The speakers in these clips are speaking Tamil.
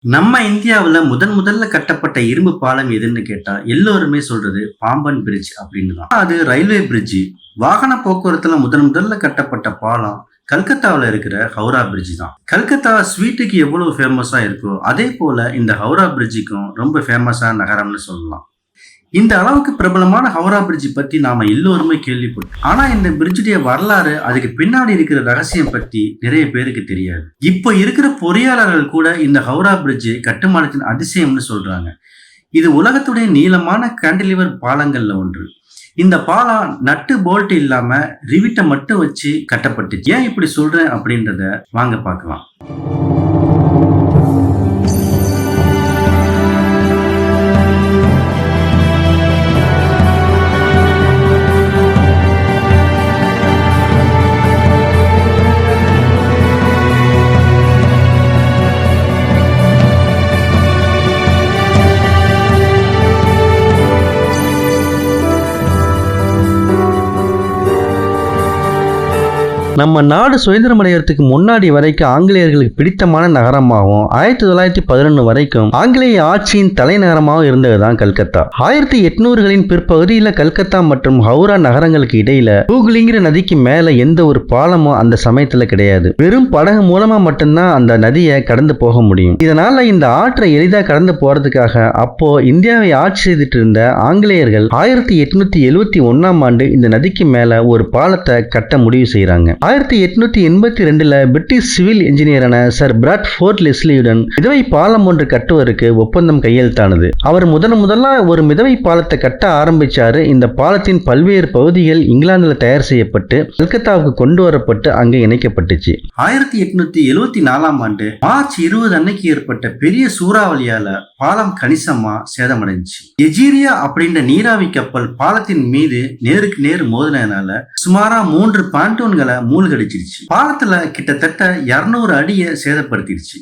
நம்ம இந்தியாவுல முதல்ல கட்டப்பட்ட இரும்பு பாலம் எதுன்னு கேட்டா எல்லோருமே சொல்றது பாம்பன் பிரிட்ஜ் அப்படின்னு தான். அது ரயில்வே பிரிட்ஜ். வாகன போக்குவரத்துல முதல்ல கட்டப்பட்ட பாலம் கல்கத்தாவில் இருக்கிற ஹவுரா பிரிட்ஜ் தான். கல்கத்தா ஸ்வீட்டுக்கு எவ்வளவு ஃபேமஸா இருக்கோ அதே போல இந்த ஹவுரா பிரிட்ஜுக்கும் ரொம்ப ஃபேமஸான நகரம்னு சொல்லலாம். இந்த அளவுக்கு பிரபலமான ஹவுரா பிரிட்ஜ் பத்தி நாம எல்லோருமே கேள்விப்பட்டோம். ஆனா இந்த பிரிட்ஜுடைய வரலாறு, அதுக்கு பின்னாடி இருக்கிற ரகசியம் பத்தி நிறைய பேருக்கு தெரியாது. இப்போ இருக்கிற பொறியாளர்கள் கூட இந்த ஹவுரா பிரிட்ஜ் கட்டுமானத்தின் அதிசயம்னு சொல்றாங்க. இது உலகத்துடைய நீளமான கேண்டிலிவர் பாலங்கள்ல ஒன்று. இந்த பாலம் நட்டு போல்ட் இல்லாம ரிவிட்டை மட்டும் வச்சு கட்டப்பட்டுச்சு. ஏன் இப்படி சொல்றேன் அப்படின்றத வாங்க பார்க்கலாம். நம்ம நாடு சுதந்திரம் அடைகிறதுக்கு முன்னாடி வரைக்கும் ஆங்கிலேயர்களுக்கு பிடித்தமான நகரமாகவும் 1911 வரைக்கும் ஆங்கிலேய ஆட்சியின் தலைநகரமாகவும் இருந்ததுதான் கல்கத்தா. 1800களின் பிற்பகுதியில் கல்கத்தா மற்றும் ஹவுரா நகரங்களுக்கு இடையில ஹூக்ளிங்கிற நதிக்கு மேல எந்த ஒரு பாலமும் அந்த சமயத்துல கிடையாது. வெறும் படகு மூலமா மட்டும்தான் அந்த நதியை கடந்து போக முடியும். இதனால இந்த ஆற்றை எளிதாக கடந்து போறதுக்காக அப்போ இந்தியாவை ஆட்சி செய்துட்டு இருந்த ஆங்கிலேயர்கள் 1871ஆம் ஆண்டு இந்த நதிக்கு மேல ஒரு பாலத்தை கட்ட முடிவு செய்யறாங்க. 1882ல பிரிட்டிஷ் சிவில் என்ஜினியரான சர் பிராட்ஃபோர்ட் லெஸ்லியுடன் மிதவை பாலம் ஒன்று கட்டுவதற்கு ஒப்பந்தம் கையெழுத்தானது. அவர் முதல்ல ஒரு மிதவை பாலத்தை கட்ட ஆரம்பிச்சாரு. இந்த பாலத்தின் பல்வேறு பகுதிகள் இங்கிலாந்துல தயார் செய்யப்பட்டு கல்கத்தாவுக்கு கொண்டு வரப்பட்டு அங்கே இணைக்கப்பட்டுச்சு. 1874ஆம் ஆண்டு மார்ச் 20 அன்னைக்கு ஏற்பட்ட பெரிய சூறாவளியால பாலம் கணிசமா சேதமடைஞ்சிச்சு. எஜீரியா அப்படின்ற நீராவி கப்பல் பாலத்தின் மீது நேருக்கு நேர் மோதினதுனால சுமாரா 3 பாண்டூன்களை மூழ்கடிச்சிருச்சு. பாலத்துல கிட்டத்தட்ட 200 அடியை சேதப்படுத்திருச்சு.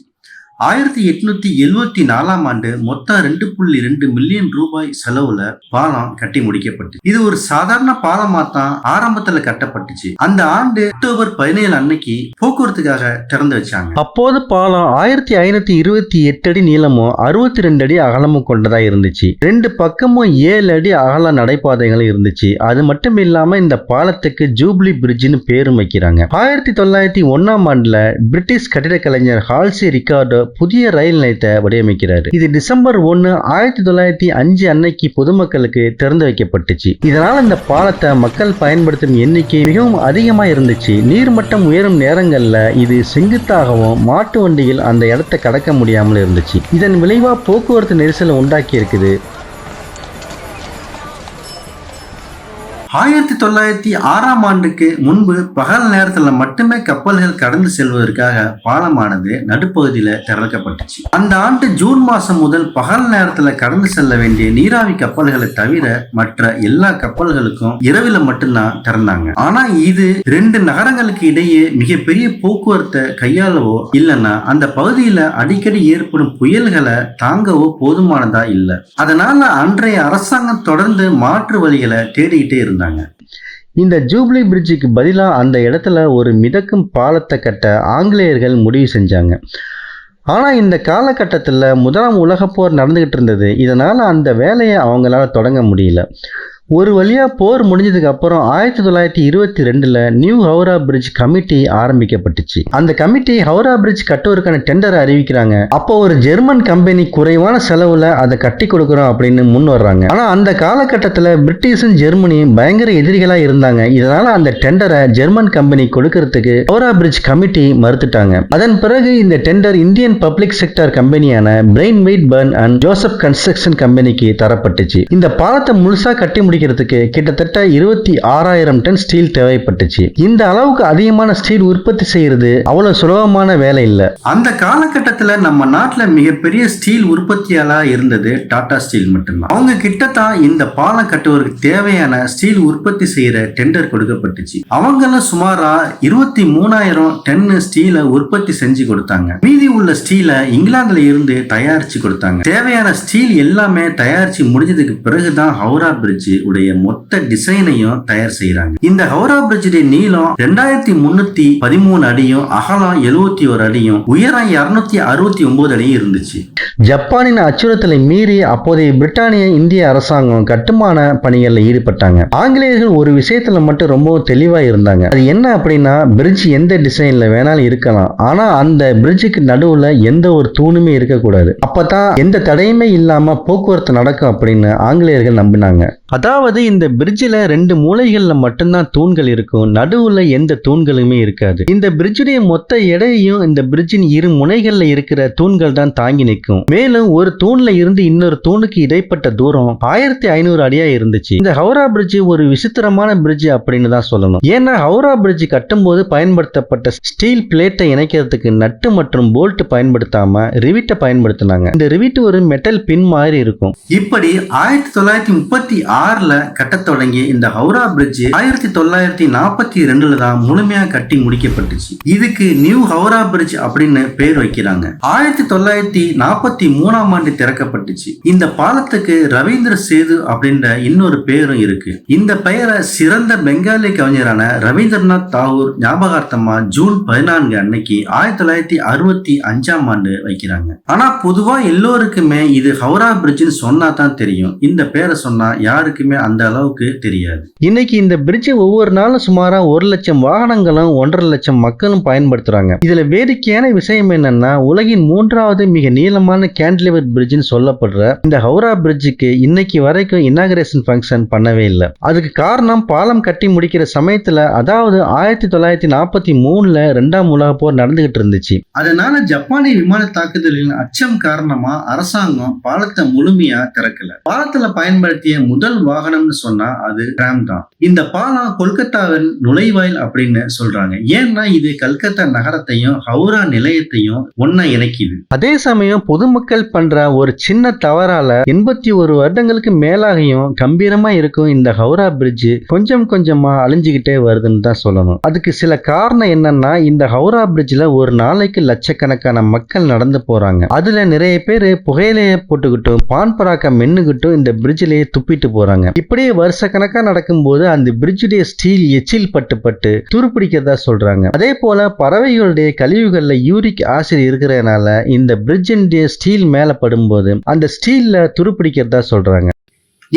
1874ஆம் ஆண்டு மொத்தம் 2.2 மில்லியன் ரூபாய் செலவுல பாலம் கட்டி முடிக்கப்பட்டு, இது ஒரு சாதாரண பாலமா தான் ஆரம்பத்துல கட்டப்பட்டுச்சு. அந்த ஆண்டு அக்டோபர் 17 அன்னைக்கு போக்குவரத்துக்காக திறந்து வச்சாங்க. அப்போது பாலம் 1528 அடி நீளமும் 62 அடி அகலமும் கொண்டதா இருந்துச்சு. 2 பக்கமும் 7 அடி அகல நடைபாதைகள் இருந்துச்சு. அது மட்டும் இல்லாம இந்த பாலத்துக்கு ஜூப்ளி பிரிட்ஜ்னு பேரும் வைக்கிறாங்க. 1901ஆம் ஆண்டுல பிரிட்டிஷ் கட்டிட கலைஞர் ஹால்சி ரிகார்டோ புதிய ரயில் நிலையத்தை வடிவமைக்கிறாரு. இது டிசம்பர் 1, 1905 அன்னைக்கு பொதுமக்களுக்கு திறந்து வைக்கப்பட்டுச்சு. இதனால இந்த பாலத்தை மக்கள் பயன்படுத்தும் எண்ணிக்கை மிகவும் அதிகமா இருந்துச்சு. நீர்மட்டம் உயரும் நேரங்கள்ல இது செங்குத்தாகவும் மாட்டு வண்டிகள் அந்த இடத்தை கடக்க முடியாமல் இருந்துச்சு. இதன் விளைவா போக்குவரத்து நெரிசலை உண்டாக்கி இருக்குது. 1906ஆம் ஆண்டுக்கு முன்பு பகல் நேரத்துல மட்டுமே கப்பல்கள் கடந்து செல்வதற்காக பாலமானது நடுப்பகுதியில திறக்கப்பட்டுச்சு. அந்த ஆண்டு ஜூன் மாசம் முதல் பகல் நேரத்துல கடந்து செல்ல வேண்டிய நீராவி கப்பல்களை தவிர மற்ற எல்லா கப்பல்களுக்கும் இரவில மட்டும்தான் திறந்தாங்க. ஆனா இது 2 நகரங்களுக்கு இடையே மிகப்பெரிய போக்குவரத்தை கையாளவோ இல்லைன்னா அந்த பகுதியில அடிக்கடி ஏற்படும் புயல்களை தாங்கவோ போதுமானதா இல்லை. அதனால அன்றைய அரசாங்கம் தொடர்ந்து மாற்று வழிகளை தேடிக்கிட்டே இருந்தாங்க. இந்த ஜூப்ளி பிரிட்ஜுக்கு பதிலாக அந்த இடத்துல ஒரு மிதக்கும் பாலத்தை கட்ட ஆங்கிலேயர்கள் முடிவு செஞ்சாங்க. ஆனால் இந்த காலகட்டத்தில் 1ஆம் உலகப் போர் நடந்துகிட்டு இருந்தது. இதனால் அந்த வேலையை அவங்களால தொடங்க முடியல. ஒரு வழியாக போர் முடிஞ்சதுக்கு அப்புறம் 1922ல் நியூ ஹவுரா பிரிட்ஜ் கமிட்டி ஆரம்பிக்கப்பட்டுச்சு. அந்த கமிட்டி ஹவுரா பிரிட்ஜ் கட்டுவதற்கான டெண்டரை அறிவிக்கிறாங்க. அப்போ ஒரு ஜெர்மன் கம்பெனி குறைவான செலவுல அதை கட்டி கொடுக்குறோம் அப்படின்னு முன் வர்றாங்க. ஆனால் அந்த காலகட்டத்தில் பிரிட்டிஷும் ஜெர்மனியும் பயங்கர எதிரிகளாக இருந்தாங்க. இதனால அந்த டெண்டரை ஜெர்மன் கம்பெனி கொடுக்கறதுக்கு ஹவுரா பிரிட்ஜ் கமிட்டி மறுத்துட்டாங்க. அதன் பிறகு இந்த டெண்டர் இந்தியன் பப்ளிக் செக்டர் கம்பெனியான Braithwaite Burn and Joseph construction கம்பெனிக்கு தரப்பட்டுச்சு. இந்த பாலத்தை முழுசா கட்டி முடிக்கிறதுக்கு கிட்டத்தட்ட 26,000 டன் ஸ்டீல் தேவைப்பட்டுச்சு. இந்த அளவுக்கு அதிகமான ஸ்டீல் உற்பத்தி செய்யறது அவ்வளவு சுலபமான வேலை இல்ல. அந்த காலகட்டத்தில் நம்ம நாட்டுல மிகப்பெரிய ஸ்டீல் உற்பத்தியாளா இருந்தது டாடா ஸ்டீல் மட்டும்தான். அவங்க கிட்டத்தான் இந்த பாலம் கட்டுவதற்கு தேவையான ஸ்டீல் உற்பத்தி செய்யற டெண்டர் கொடுக்கப்பட்டுச்சு. அவங்களும் சுமாரா 23,000 டன் ஸ்டீலை உற்பத்தி செஞ்சு கொடுத்தாங்க. மீதி உள்ள ஸ்டீலை இங்கிலாந்துல இருந்து தயாரிச்சு கொடுத்தாங்க. தேவையான ஸ்டீல் எல்லாமே தயாரிச்சு முடிஞ்சதுக்கு பிறகுதான் ஹவுரா பிரிட்ஜ் உடைய மொத்த டிசைனையும் தயார் செய்யறாங்க. இந்த ஹவுரா பிரிட்ஜுடைய நீளம் 2313 அடியும், அகலம் 71 அடியும், உயரம் 269 அடியும் இருந்துச்சு. ஜப்பானின் அச்சுறுத்தலை மீறி அப்போதைய பிரிட்டானிய இந்திய அரசாங்கம் கட்டுமான பணிகளில் ஈடுபட்டாங்க. ஆங்கிலேயர்கள் ஒரு விஷயத்துல மட்டும் ரொம்பவும் தெளிவா இருந்தாங்க. அது என்ன அப்படின்னா, பிரிட்ஜ் எந்த டிசைன்ல வேணாலும் இருக்கலாம், ஆனா அந்த பிரிட்ஜுக்கு நடுவுல எந்த ஒரு தூணுமே இருக்கக்கூடாது. அப்பதான் எந்த தடையுமே இல்லாம போக்குவரத்து நடக்கும் அப்படின்னு ஆங்கிலேயர்கள் நம்பினாங்க. அதாவது இந்த பிரிட்ஜில் 2 மூலைகள்ல மட்டும்தான் தூண்கள் இருக்கும், நடுவுல எந்த தூண்களுமே இருக்காது. இந்த பிரிட்ஜுடைய மொத்த எடையையும் இந்த பிரிட்ஜின் இரு முனைகள்ல இருக்கிற தூண்கள் தான் தாங்கி நிற்கும். மேலும் ஒரு தூண்ல இருந்து இன்னொரு தூணுக்கு இடைப்பட்ட தூரம் 1500 அடியா இருந்துச்சு. இந்த ஹவுரா பிரிட்ஜ் ஒரு விசித்திரமான பிரிட்ஜ் அப்படின்னு தான் சொல்லணும். ஏன்னா ஹவுரா பிரிட்ஜ் கட்டும் போது பயன்படுத்தப்பட்ட ஸ்டீல் பிளேட்டை இணைக்கிறதுக்கு நட்டு மற்றும் போல்ட் பயன்படுத்தாம ரிவிட்டை பயன்படுத்தினாங்க. இந்த ரிவிட் ஒரு மெட்டல் பின் மாதிரி இருக்கும். இப்படி 1936ல கட்டத் தொடங்கிய இந்த ஹவுரா பிரிட்ஜ் 1942ல தான் முழுமையா கட்டி முடிக்கப்பட்டுச்சு. இதுக்கு நியூ ஹவுரா பிரிட்ஜ் அப்படின்னு பேர் வைக்கிறாங்க. 1943ஆம் ஆண்டு திறக்கப்பட்டுச்சு. இந்த பாலத்துக்கு ரவீந்திர சேது அப்படின்ற இன்னொரு பேரும் இருக்கு. இந்த பெயரை சிறந்த பெங்காலி கவிஞரான ரவீந்திரநாத் தாகூர் ஞாபகார்த்தமா ஜூன் 14 அன்னைக்கு 1965ஆம் ஆண்டு வைக்கிறாங்க. ஆனா பொதுவா எல்லோருக்குமே இது ஹவுரா பிரிட்ஜ்னு சொன்னா தான் தெரியும். இந்த பேரை சொன்னா யாருக்குமே அந்த அளவுக்கு தெரியாது. இன்னைக்கு இந்த பிரிட்ஜ் ஒவ்வொரு நாளும் சுமாரா 1 லட்சம் வாகனங்களும் 1.5 லட்சம் மக்களும் பயன்படுத்துறாங்க. இதுல வேடிக்கையான விஷயம் என்னன்னா, உலகின் 3வது மிக நீளமான கேண்டிலிவர் பிரிட்ஜ்னு சொல்லப்படுற இந்த ஹவுரா பிரிட்ஜுக்கு இன்னைக்கு வரைக்கும் இனாகரேஷன் ஃபங்க்ஷன் பண்ணவே இல்லை. அதுக்கு காரணம் பாலம் கட்டி முடிக்கிற சமயத்துல, அதாவது 1943ல 2ஆம் உலக போர் நடந்துகிட்டு இருந்துச்சு. அதனால ஜப்பானிய விமான தாக்குதலின் அச்சம் காரணமா அரசாங்கம் பாலத்தை முழுமையா திறக்கல. பாலத்துல பயன்படுத்திய முதல் வாகனம்னு சொன்னா அது டிராம் தான். இந்த பாலம் கொல்கத்தாவின் நுழைவாயில் அப்படின்னு சொல்றாங்க. ஏன்னா இது கல்கத்தா நகரத்தையும் ஹவுரா நிலையத்தையும் ஒன்னா இணைக்குது. அதே சமயம் பொதுமக்கள் பண்ற ஒரு சின்ன தவறால 81 வருடங்களுக்கு மேலாகியும் கம்பீரமா இருக்கும் இந்த ஹவுரா பிரிட்ஜ் கொஞ்சம் கொஞ்சமா அழிஞ்சுகிட்டே வருதுன்னு தான் சொல்லணும். அதுக்கு சில காரணம் என்னன்னா, இந்த ஹவுரா பிரிட்ஜ்ல ஒரு நாளைக்கு லட்சக்கணக்கான மக்கள் நடந்து போறாங்க. அதுல நிறைய பேர் புகையிலைய போட்டுக்கிட்டும் பான் பராக்க மென்னுகிட்டும் இந்த பிரிட்ஜிலேயே துப்பிட்டு போறாங்க. இப்படியே வருஷ கணக்கா நடக்கும்போது அந்த பிரிட்ஜுடைய ஸ்டீல் எச்சில் பட்டு துருப்பிடிக்கிறதா சொல்றாங்க. அதே போல பறவைகளுடைய கழிவுகள்ல யூரிக் ஆசிட் இருக்கிறதுனால இந்த பிரிட்ஜினுடைய ஸ்டீல் மேல படும்போது அந்த ஸ்டீல்ல துருப்பிடிக்கிறதா சொல்றாங்க.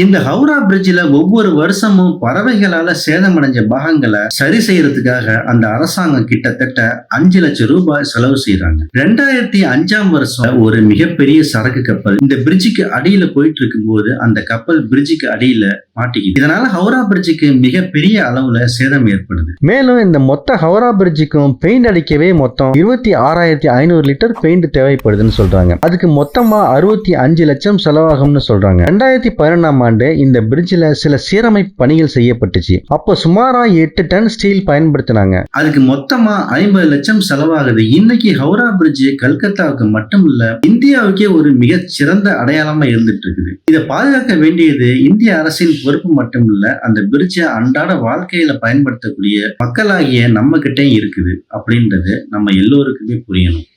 இந்த ஹவுரா பிரிட்ஜில் ஒவ்வொரு வருஷமும் பறவைகளால சேதமடைஞ்ச பாகங்களை சரி செய்யறதுக்காக அந்த அரசாங்கம் கிட்டத்தட்ட 5 லட்சம் ரூபாய் செலவு செய்யறாங்க. 2005ஆம் வருஷம் ஒரு மிகப்பெரிய சரக்கு கப்பல் இந்த பிரிட்ஜுக்கு அடியில போயிட்டு இருக்கும் போது அந்த கப்பல் பிரிட்ஜுக்கு அடியில மாட்டிக்குது. இதனால ஹவுரா பிரிட்ஜுக்கு மிகப்பெரிய அளவுல சேதம் ஏற்படுது. மேலும் இந்த மொத்த ஹவுரா பிரிட்ஜுக்கும் பெயிண்ட் அடிக்கவே மொத்தம் 26,500 லிட்டர் பெயிண்ட் தேவைப்படுதுன்னு சொல்றாங்க. அதுக்கு மொத்தமா 65 லட்சம் செலவாகும்னு சொல்றாங்க. 2011ஆம் ஆண்டு இந்த பிரிட்ஜில் சில சீரமைப்பு பணிகள் செய்யப்பட்டுச்சு. அப்போ சுமாரா 8 டன் ஸ்டீல் பயன்படுத்தினாங்க. அதுக்கு மொத்தமா 50 லட்சம் செலவாகுது. இன்னைக்கு ஹவுரா பிரிட்ஜ் கல்கத்தாவுக்கு மட்டும் இல்ல, இந்தியாவுக்கே ஒரு மிக சிறந்த அடையாளமா இருந்துட்டு இருக்குது. இதை பாதுகாக்க வேண்டியது இந்திய அரசின் பொறுப்பு மட்டும் இல்ல, அந்த பிரிட்ஜை அன்றாட வாழ்க்கையில பயன்படுத்தக்கூடிய மக்களாகிய நம்ம கிட்டே இருக்குது அப்படின்றது நம்ம எல்லோருக்குமே புரியணும்.